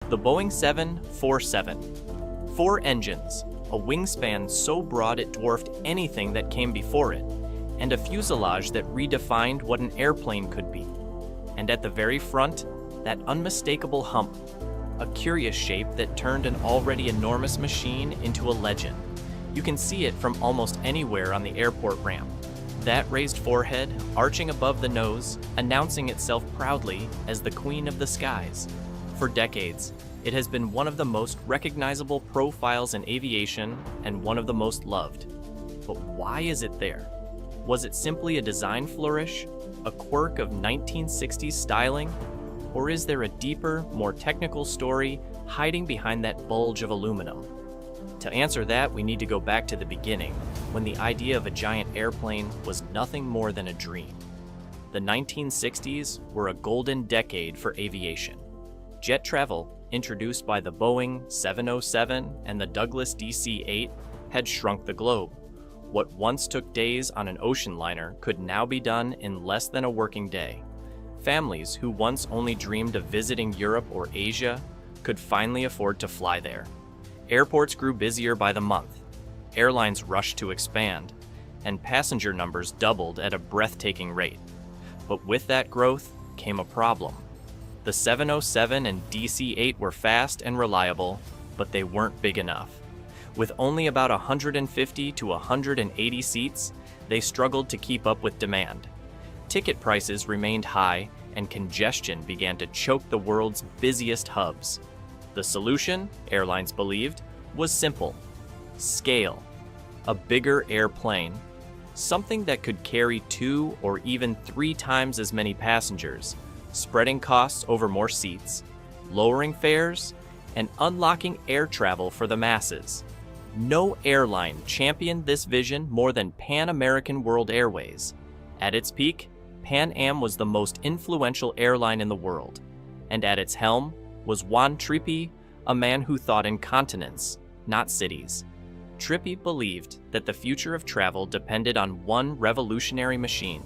The Boeing 747. 4 engines, a wingspan so broad it dwarfed anything that came before it, and a fuselage that redefined what an airplane could be. And at the very front, that unmistakable hump, a curious shape that turned an already enormous machine into a legend. You can see it from almost anywhere on the airport ramp. That raised forehead, arching above the nose, announcing itself proudly as the queen of the skies. For decades, it has been one of the most recognizable profiles in aviation and one of the most loved. But why is it there? Was it simply a design flourish, a quirk of 1960s styling? Or is there a deeper, more technical story hiding behind that bulge of aluminum? To answer that, we need to go back to the beginning, when the idea of a giant airplane was nothing more than a dream. The 1960s were a golden decade for aviation. Jet travel, introduced by the Boeing 707 and the Douglas DC-8, had shrunk the globe. What once took days on an ocean liner could now be done in less than a working day. Families who once only dreamed of visiting Europe or Asia could finally afford to fly there. Airports grew busier by the month. Airlines rushed to expand, and passenger numbers doubled at a breathtaking rate. But with that growth came a problem. The 707 and DC-8 were fast and reliable, but they weren't big enough. With only about 150 to 180 seats, they struggled to keep up with demand. Ticket prices remained high, and congestion began to choke the world's busiest hubs. The solution, airlines believed, was simple: scale. A bigger airplane, something that could carry 2 or even 3 times as many passengers, spreading costs over more seats, lowering fares, and unlocking air travel for the masses. No airline championed this vision more than Pan American World Airways. At its peak, Pan Am was the most influential airline in the world, and at its helm was Juan Trippe, a man who thought in continents, not cities. Trippe believed that the future of travel depended on one revolutionary machine,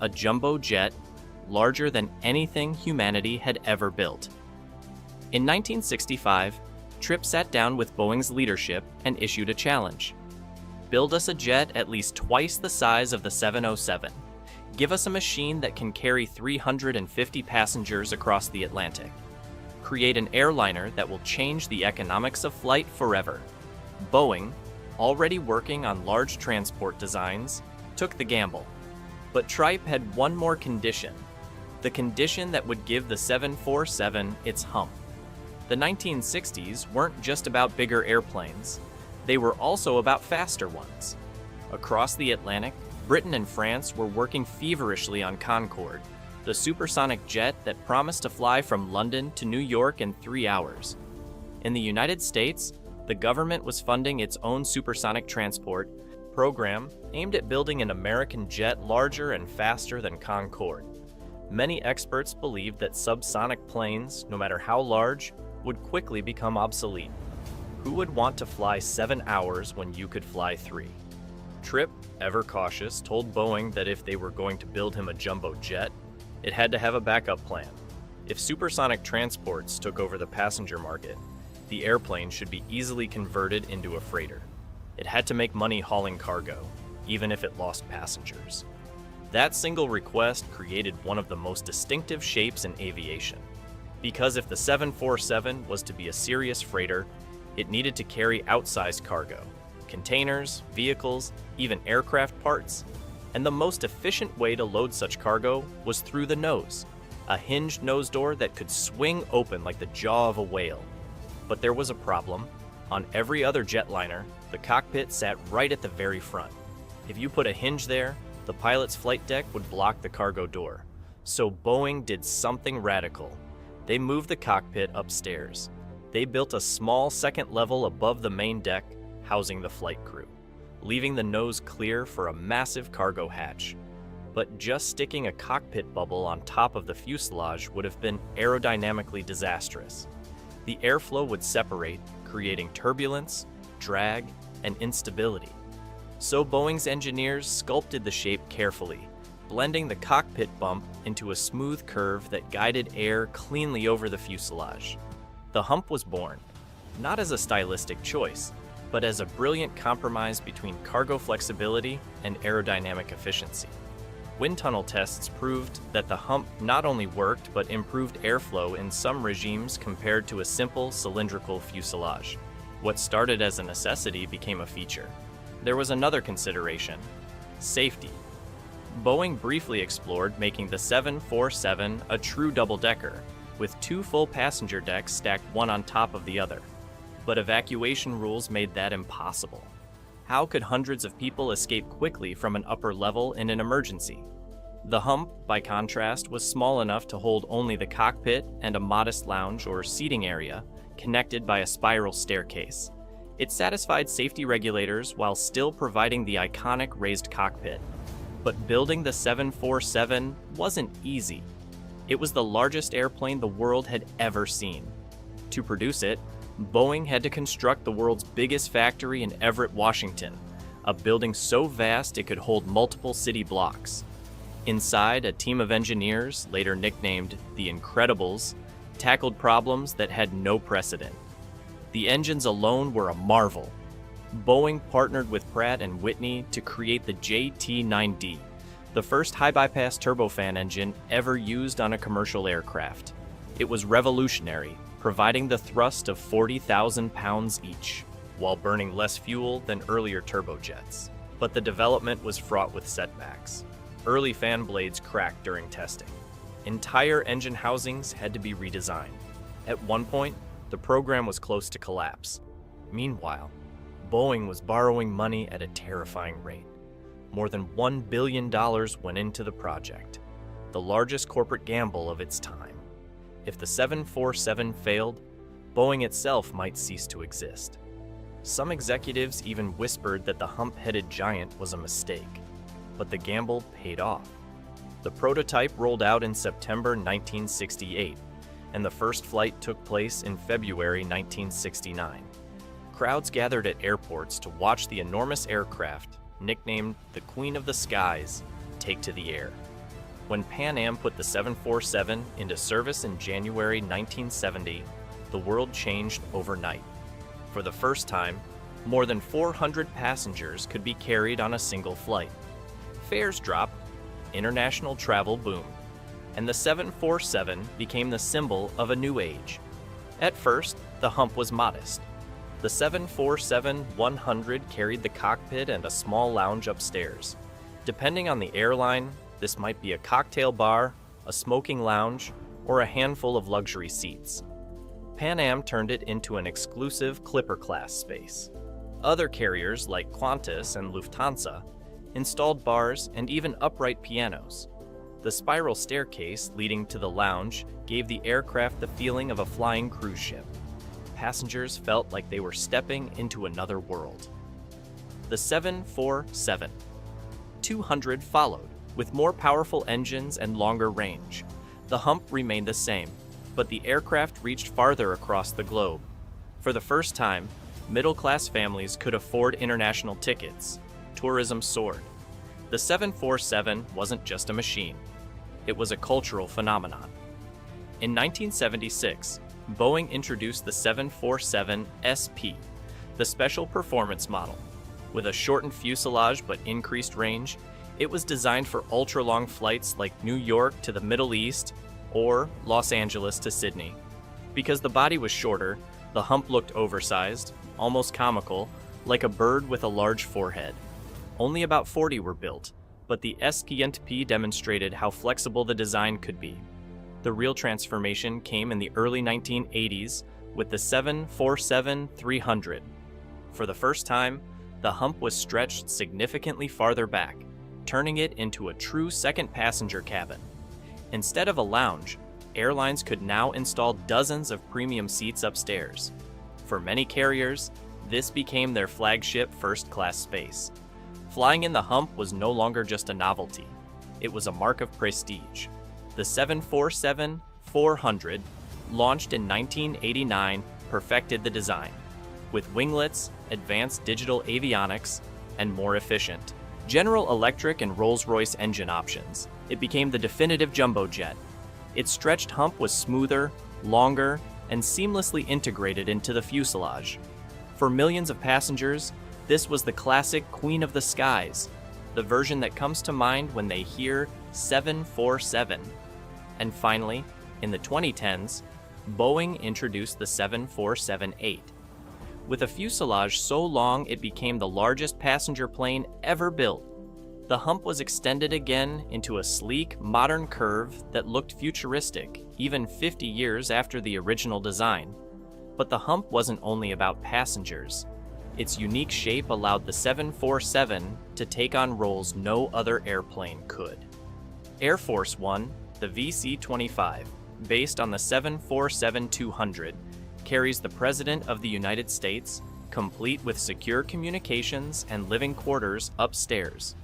a jumbo jet larger than anything humanity had ever built. In 1965, Trippe sat down with Boeing's leadership and issued a challenge. Build us a jet at least twice the size of the 707. Give us a machine that can carry 350 passengers across the Atlantic. Create an airliner that will change the economics of flight forever. Boeing, already working on large transport designs, took the gamble. But Trippe had one more condition, the condition that would give the 747 its hump. The 1960s weren't just about bigger airplanes. They were also about faster ones. Across the Atlantic, Britain and France were working feverishly on Concorde, the supersonic jet that promised to fly from London to New York in 3 hours. In the United States, the government was funding its own supersonic transport program aimed at building an American jet larger and faster than Concorde. Many experts believed that subsonic planes, no matter how large, would quickly become obsolete. Who would want to fly 7 hours when you could fly 3? Trippe, ever cautious, told Boeing that if they were going to build him a jumbo jet, it had to have a backup plan. If supersonic transports took over the passenger market, the airplane should be easily converted into a freighter. It had to make money hauling cargo, even if it lost passengers. That single request created one of the most distinctive shapes in aviation. Because if the 747 was to be a serious freighter, it needed to carry outsized cargo, containers, vehicles, even aircraft parts. And the most efficient way to load such cargo was through the nose, a hinged nose door that could swing open like the jaw of a whale. But there was a problem. On every other jetliner, the cockpit sat right at the very front. If you put a hinge there, the pilot's flight deck would block the cargo door. So Boeing did something radical. They moved the cockpit upstairs. They built a small second level above the main deck, housing the flight crew, leaving the nose clear for a massive cargo hatch. But just sticking a cockpit bubble on top of the fuselage would have been aerodynamically disastrous. The airflow would separate, creating turbulence, drag, and instability. So Boeing's engineers sculpted the shape carefully, blending the cockpit bump into a smooth curve that guided air cleanly over the fuselage. The hump was born, not as a stylistic choice, but as a brilliant compromise between cargo flexibility and aerodynamic efficiency. Wind tunnel tests proved that the hump not only worked but improved airflow in some regimes compared to a simple cylindrical fuselage. What started as a necessity became a feature. There was another consideration: safety. Boeing briefly explored making the 747 a true double-decker, with 2 full passenger decks stacked one on top of the other. But evacuation rules made that impossible. How could hundreds of people escape quickly from an upper level in an emergency? The hump, by contrast, was small enough to hold only the cockpit and a modest lounge or seating area, connected by a spiral staircase. It satisfied safety regulators while still providing the iconic raised cockpit. But building the 747 wasn't easy. It was the largest airplane the world had ever seen. To produce it, Boeing had to construct the world's biggest factory in Everett, Washington, a building so vast it could hold multiple city blocks. Inside, a team of engineers, later nicknamed the Incredibles, tackled problems that had no precedent. The engines alone were a marvel. Boeing partnered with Pratt & Whitney to create the JT9D, the first high-bypass turbofan engine ever used on a commercial aircraft. It was revolutionary, providing the thrust of 40,000 pounds each, while burning less fuel than earlier turbojets. But the development was fraught with setbacks. Early fan blades cracked during testing. Entire engine housings had to be redesigned. At one point, the program was close to collapse. Meanwhile, Boeing was borrowing money at a terrifying rate. More than $1 billion went into the project, the largest corporate gamble of its time. If the 747 failed, Boeing itself might cease to exist. Some executives even whispered that the hump-headed giant was a mistake, but the gamble paid off. The prototype rolled out in September 1968, and the first flight took place in February 1969. Crowds gathered at airports to watch the enormous aircraft, nicknamed the Queen of the Skies, take to the air. When Pan Am put the 747 into service in January 1970, the world changed overnight. For the first time, more than 400 passengers could be carried on a single flight. Fares dropped, international travel boomed, and the 747 became the symbol of a new age. At first, the hump was modest. The 747-100 carried the cockpit and a small lounge upstairs. Depending on the airline, this might be a cocktail bar, a smoking lounge, or a handful of luxury seats. Pan Am turned it into an exclusive Clipper-class space. Other carriers like Qantas and Lufthansa installed bars and even upright pianos. The spiral staircase leading to the lounge gave the aircraft the feeling of a flying cruise ship. Passengers felt like they were stepping into another world. The 747. 200 followed, with more powerful engines and longer range. The hump remained the same, but the aircraft reached farther across the globe. For the first time, middle-class families could afford international tickets. Tourism soared. The 747 wasn't just a machine. It was a cultural phenomenon. In 1976, Boeing introduced the 747 SP, the Special Performance Model. With a shortened fuselage but increased range, it was designed for ultra-long flights like New York to the Middle East or Los Angeles to Sydney. Because the body was shorter, the hump looked oversized, almost comical, like a bird with a large forehead. Only about 40 were built, but the SP demonstrated how flexible the design could be. The real transformation came in the early 1980s with the 747-300. For the first time, the hump was stretched significantly farther back, turning it into a true second passenger cabin. Instead of a lounge, airlines could now install dozens of premium seats upstairs. For many carriers, this became their flagship first-class space. Flying in the hump was no longer just a novelty. It was a mark of prestige. The 747-400, launched in 1989, perfected the design. With winglets, advanced digital avionics, and more efficient General Electric and Rolls-Royce engine options, it became the definitive jumbo jet. Its stretched hump was smoother, longer, and seamlessly integrated into the fuselage. For millions of passengers, this was the classic Queen of the Skies, the version that comes to mind when they hear 747. And finally, in the 2010s, Boeing introduced the 747-8. With a fuselage so long it became the largest passenger plane ever built, the hump was extended again into a sleek, modern curve that looked futuristic, even 50 years after the original design. But the hump wasn't only about passengers. Its unique shape allowed the 747 to take on roles no other airplane could. Air Force One, the VC-25, based on the 747-200, carries the President of the United States, complete with secure communications and living quarters upstairs.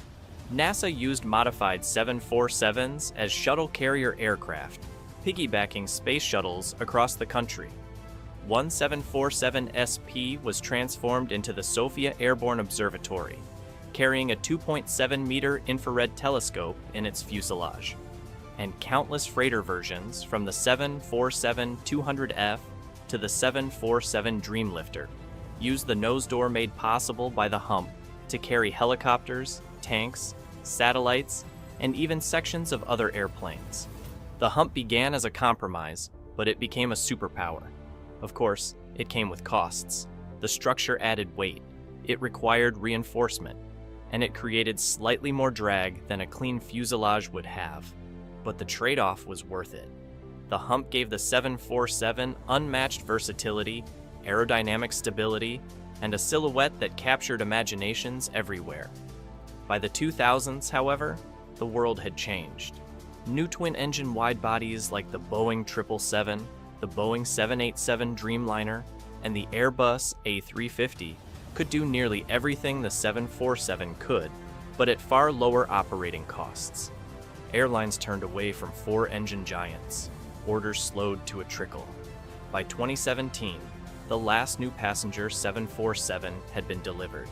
NASA used modified 747s as shuttle carrier aircraft, piggybacking space shuttles across the country. One 747 SP was transformed into the Sofia Airborne Observatory, carrying a 2.7-meter infrared telescope in its fuselage. And countless freighter versions, from the 747-200F to the 747 Dreamlifter, used the nose door made possible by the hump to carry helicopters, tanks, satellites, and even sections of other airplanes. The hump began as a compromise, but it became a superpower. Of course, it came with costs. The structure added weight, it required reinforcement, and it created slightly more drag than a clean fuselage would have. But the trade-off was worth it. The hump gave the 747 unmatched versatility, aerodynamic stability, and a silhouette that captured imaginations everywhere. By the 2000s, however, the world had changed. New twin-engine wide-bodies like the Boeing 777, the Boeing 787 Dreamliner, and the Airbus A350 could do nearly everything the 747 could, but at far lower operating costs. Airlines turned away from four-engine giants. Orders slowed to a trickle. By 2017, the last new passenger 747 had been delivered.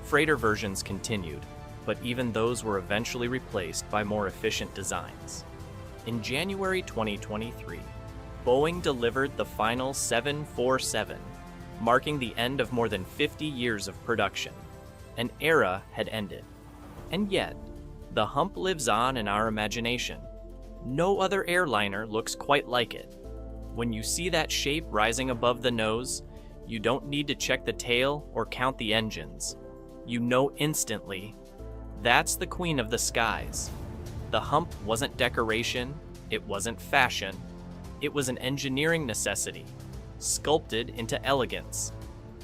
Freighter versions continued, but even those were eventually replaced by more efficient designs. In January 2023, Boeing delivered the final 747, marking the end of more than 50 years of production. An era had ended. And yet, the hump lives on in our imagination. No other airliner looks quite like it. When you see that shape rising above the nose, you don't need to check the tail or count the engines. You know instantly, that's the Queen of the Skies. The hump wasn't decoration, it wasn't fashion, it was an engineering necessity, sculpted into elegance.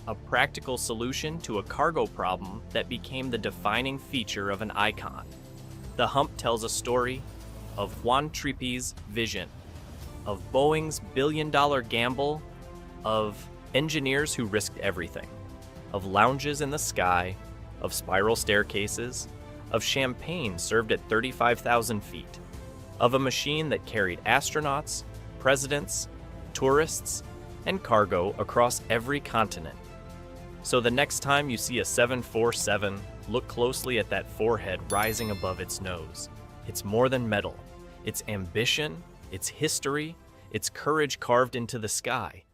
A practical solution to a cargo problem that became the defining feature of an icon. The hump tells a story of Juan Tripe's vision, of Boeing's billion-dollar gamble, of engineers who risked everything, of lounges in the sky, of spiral staircases, of champagne served at 35,000 feet, of a machine that carried astronauts, presidents, tourists, and cargo across every continent. So the next time you see a 747, look closely at that forehead rising above its nose. It's more than metal. It's ambition, it's history, it's courage carved into the sky.